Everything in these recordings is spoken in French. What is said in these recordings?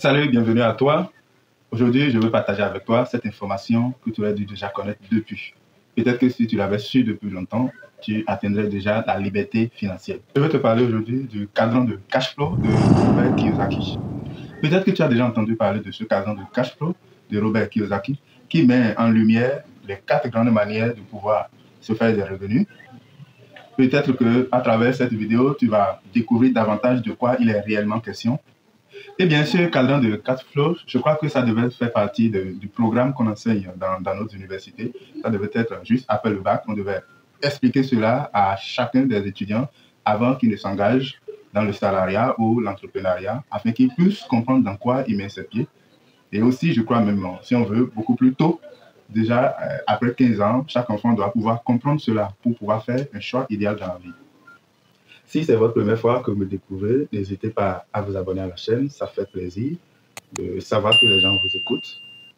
Salut, bienvenue à toi. Aujourd'hui, je veux partager avec toi cette information que tu aurais dû déjà connaître depuis. Peut-être que si tu l'avais su depuis longtemps, tu atteindrais déjà la liberté financière. Je veux te parler aujourd'hui du cadran de cash flow de Robert Kiyosaki. Peut-être que tu as déjà entendu parler de ce cadran de cash flow de Robert Kiyosaki qui met en lumière les 4 grandes manières de pouvoir se faire des revenus. Peut-être qu'à travers cette vidéo, tu vas découvrir davantage de quoi il est réellement question. Et bien sûr, cadran de cash flow, je crois que ça devait faire partie du programme qu'on enseigne dans notre université. Ça devait être juste après le bac. On devait expliquer cela à chacun des étudiants avant qu'ils ne s'engagent dans le salariat ou l'entrepreneuriat, afin qu'ils puissent comprendre dans quoi ils mettent ses pieds. Et aussi, je crois même, si on veut, beaucoup plus tôt, déjà après 15 ans, chaque enfant doit pouvoir comprendre cela pour pouvoir faire un choix idéal dans la vie. Si c'est votre première fois que vous me découvrez, n'hésitez pas à vous abonner à la chaîne, ça fait plaisir de savoir que les gens vous écoutent.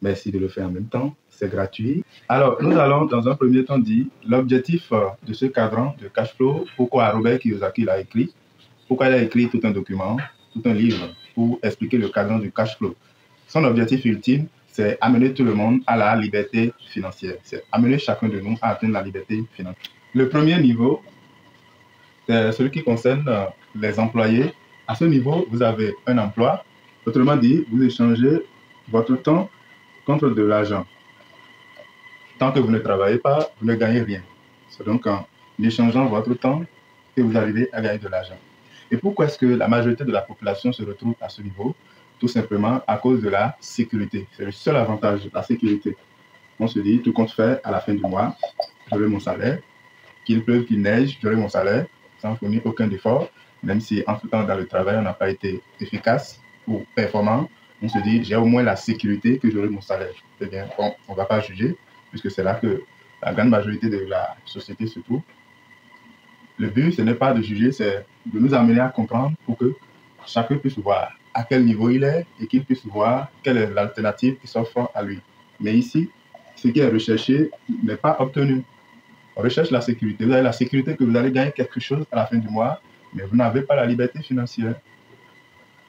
Merci de le faire en même temps, c'est gratuit. Alors, nous allons dans un premier temps dire l'objectif de ce cadran de cash flow, pourquoi Robert Kiyosaki l'a écrit, pourquoi il a écrit tout un document, tout un livre pour expliquer le cadran du cash flow. Son objectif ultime, c'est amener tout le monde à la liberté financière. C'est amener chacun de nous à atteindre la liberté financière. Le premier niveau, c'est celui qui concerne les employés. À ce niveau, vous avez un emploi. Autrement dit, vous échangez votre temps contre de l'argent. Tant que vous ne travaillez pas, vous ne gagnez rien. C'est donc en échangeant votre temps que vous arrivez à gagner de l'argent. Et pourquoi est-ce que la majorité de la population se retrouve à ce niveau? Tout simplement à cause de la sécurité. C'est le seul avantage, la sécurité. On se dit, tout compte fait, à la fin du mois, j'aurai mon salaire. Qu'il pleuve, qu'il neige, j'aurai mon salaire sans fournir aucun effort. Même si en tout temps dans le travail, on n'a pas été efficace ou performant, on se dit, j'ai au moins la sécurité que j'aurai mon salaire. Eh bien, bon, on ne va pas juger, puisque c'est là que la grande majorité de la société se trouve. Le but, ce n'est pas de juger, c'est de nous amener à comprendre pour que chacun puisse voir à quel niveau il est et qu'il puisse voir quelle est l'alternative qui s'offre à lui. Mais ici, ce qui est recherché n'est pas obtenu. On recherche la sécurité. Vous avez la sécurité que vous allez gagner quelque chose à la fin du mois, mais vous n'avez pas la liberté financière,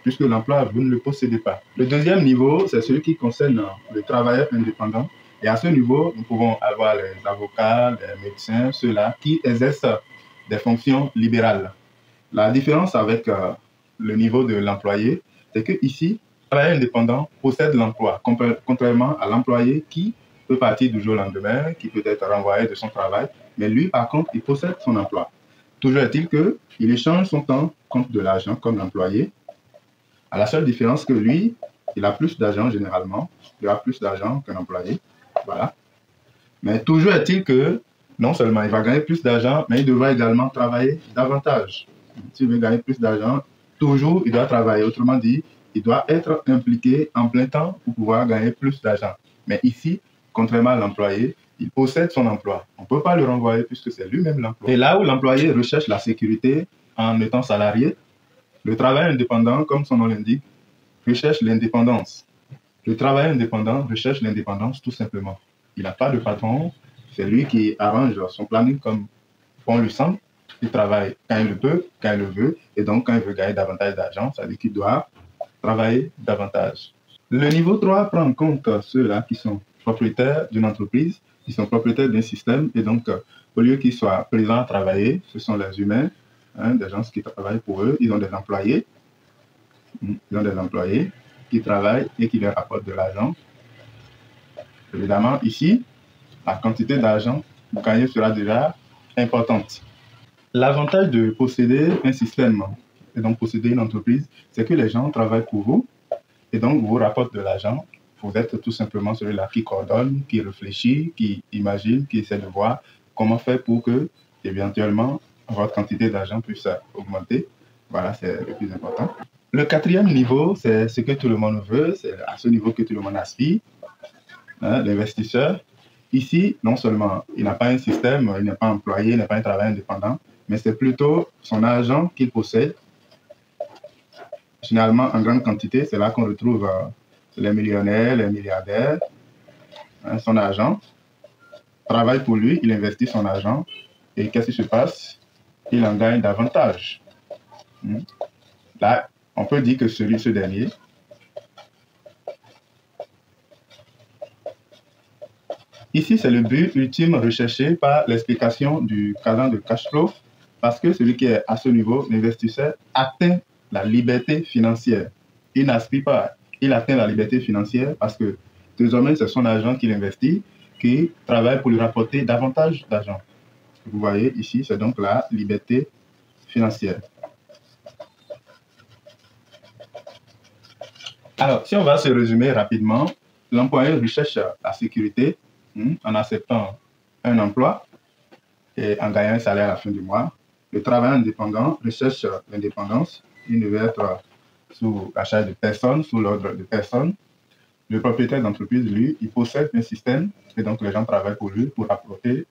puisque l'emploi, vous ne le possédez pas. Le deuxième niveau, c'est celui qui concerne le travailleur indépendant. Et à ce niveau, nous pouvons avoir les avocats, les médecins, ceux-là qui exercent des fonctions libérales. La différence avec le niveau de l'employé, c'est que ici, le travailleur indépendant possède l'emploi, contrairement à l'employé qui peut partir du jour au lendemain, qui peut être renvoyé de son travail, mais lui, par contre, il possède son emploi. Toujours est-il qu'il échange son temps contre de l'argent comme l'employé, à la seule différence que lui, il a plus d'argent généralement, il a plus d'argent qu'un employé, voilà. Mais toujours est-il que, non seulement il va gagner plus d'argent, mais il devra également travailler davantage. S'il veut gagner plus d'argent, toujours il doit travailler, autrement dit, il doit être impliqué en plein temps pour pouvoir gagner plus d'argent. Mais ici, contrairement à l'employé, il possède son emploi. On ne peut pas le renvoyer puisque c'est lui-même l'employé. Et là où l'employé recherche la sécurité en étant salarié, le travail indépendant, comme son nom l'indique, recherche l'indépendance. Le travail indépendant recherche l'indépendance tout simplement. Il n'a pas de patron, c'est lui qui arrange son planning comme bon lui semble. Il travaille quand il le peut, quand il le veut, et donc quand il veut gagner davantage d'argent, ça veut dire qu'il doit travailler davantage. Le niveau 3 prend en compte ceux-là qui sont propriétaires d'une entreprise, qui sont propriétaires d'un système, et donc au lieu qu'ils soient présents à travailler, ce sont les humains, des gens qui travaillent pour eux, ils ont des employés, qui travaillent et qui leur apportent de l'argent. Évidemment, ici, la quantité d'argent gagnée sera déjà importante. L'avantage de posséder un système et donc posséder une entreprise, c'est que les gens travaillent pour vous et donc vous rapportent de l'argent. Vous êtes tout simplement celui-là qui coordonne, qui réfléchit, qui imagine, qui essaie de voir comment faire pour que, éventuellement, votre quantité d'argent puisse augmenter. Voilà, c'est le plus important. Le quatrième niveau, c'est ce que tout le monde veut, c'est à ce niveau que tout le monde aspire. L'investisseur, ici, non seulement il n'a pas un système, il n'est pas employé, il n'est pas un travail indépendant, mais c'est plutôt son argent qu'il possède. Généralement, en grande quantité, c'est là qu'on retrouve les millionnaires, les milliardaires. Son argent travaille pour lui, il investit son argent. Et qu'est-ce qui se passe? Il en gagne davantage. Là, on peut dire que ce dernier Ici, c'est le but ultime recherché par l'explication du cadran de cash flow, parce que celui qui est à ce niveau, l'investisseur, atteint la liberté financière. Il n'aspire pas, il atteint la liberté financière parce que désormais, c'est son argent qu'il investit, qui travaille pour lui rapporter davantage d'argent. Vous voyez ici, c'est donc la liberté financière. Alors, si on va se résumer rapidement, l'employeur recherche la sécurité en acceptant un emploi et en gagnant un salaire à la fin du mois. Le travailleur indépendant recherche l'indépendance. Il ne veut être sous la charge de personne, sous l'ordre de personne. Le propriétaire d'entreprise, lui, il possède un système et donc les gens travaillent pour lui pour rapporter.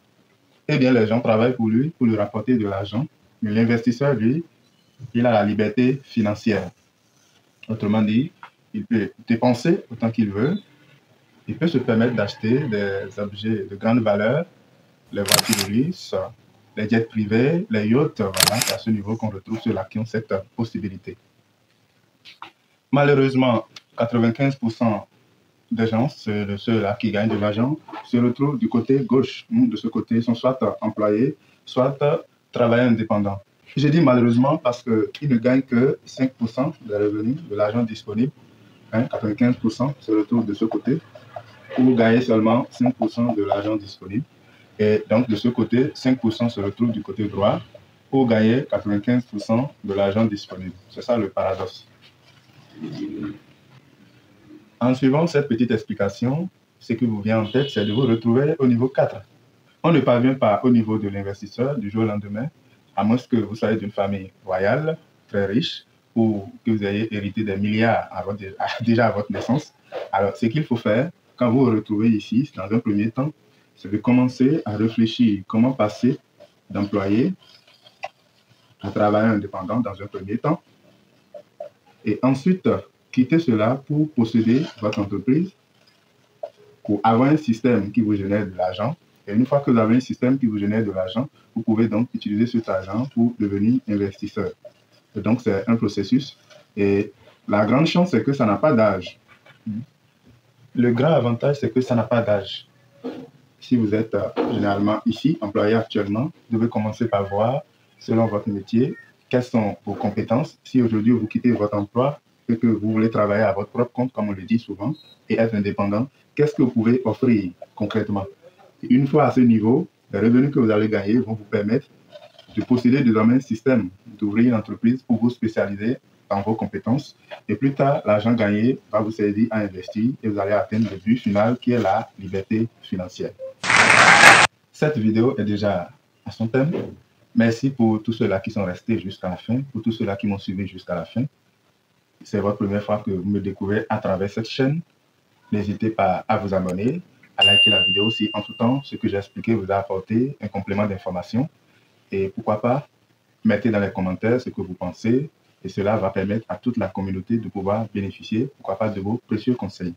Eh bien, les gens travaillent pour lui rapporter de l'argent. Mais l'investisseur, lui, il a la liberté financière. Autrement dit, il peut dépenser autant qu'il veut. Il peut se permettre d'acheter des objets de grande valeur, les voitures de luxe, les jets privés, les yachts. Voilà, c'est à ce niveau qu'on retrouve ceux-là qui ont cette possibilité. Malheureusement, 95% des gens, ceux-là qui gagnent de l'argent, se retrouvent du côté gauche. De ce côté, ils sont soit employés, soit travailleurs indépendants. Je dis malheureusement parce qu'ils ne gagnent que 5% des revenus, de l'argent disponible. 95% se retrouvent de ce côté, ou gagner seulement 5% de l'argent disponible. Et donc, de ce côté, 5% se retrouvent du côté droit, pour gagner 95% de l'argent disponible. C'est ça le paradoxe. En suivant cette petite explication, ce qui vous vient en tête, c'est de vous retrouver au niveau 4. On ne parvient pas au niveau de l'investisseur du jour au lendemain, à moins que vous soyez d'une famille royale, très riche, ou que vous ayez hérité des milliards déjà à votre naissance. Alors, ce qu'il faut faire, quand vous vous retrouvez ici, dans un premier temps, c'est de commencer à réfléchir comment passer d'employé à travailleur indépendant dans un premier temps, et ensuite quitter cela pour posséder votre entreprise, pour avoir un système qui vous génère de l'argent. Et une fois que vous avez un système qui vous génère de l'argent, vous pouvez donc utiliser cet argent pour devenir investisseur. Et donc, c'est un processus. Et la grande chance, c'est que ça n'a pas d'âge. Le grand avantage, c'est que ça n'a pas d'âge. Si vous êtes généralement ici, employé actuellement, vous devez commencer par voir, selon votre métier, quelles sont vos compétences. Si aujourd'hui vous quittez votre emploi et que vous voulez travailler à votre propre compte, comme on le dit souvent, et être indépendant, qu'est-ce que vous pouvez offrir concrètement? Et une fois à ce niveau, les revenus que vous allez gagner vont vous permettre de posséder désormais un système, d'ouvrir une entreprise pour vous spécialiser dans vos compétences. Et plus tard, l'argent gagné va vous servir à investir et vous allez atteindre le but final qui est la liberté financière. Cette vidéo est déjà à son thème. Merci pour tous ceux-là qui sont restés jusqu'à la fin, pour tous ceux-là qui m'ont suivi jusqu'à la fin. C'est votre première fois que vous me découvrez à travers cette chaîne. N'hésitez pas à vous abonner, à liker la vidéo si entre-temps ce que j'ai expliqué vous a apporté un complément d'information. Et pourquoi pas, mettez dans les commentaires ce que vous pensez et cela va permettre à toute la communauté de pouvoir bénéficier, pourquoi pas, de vos précieux conseils.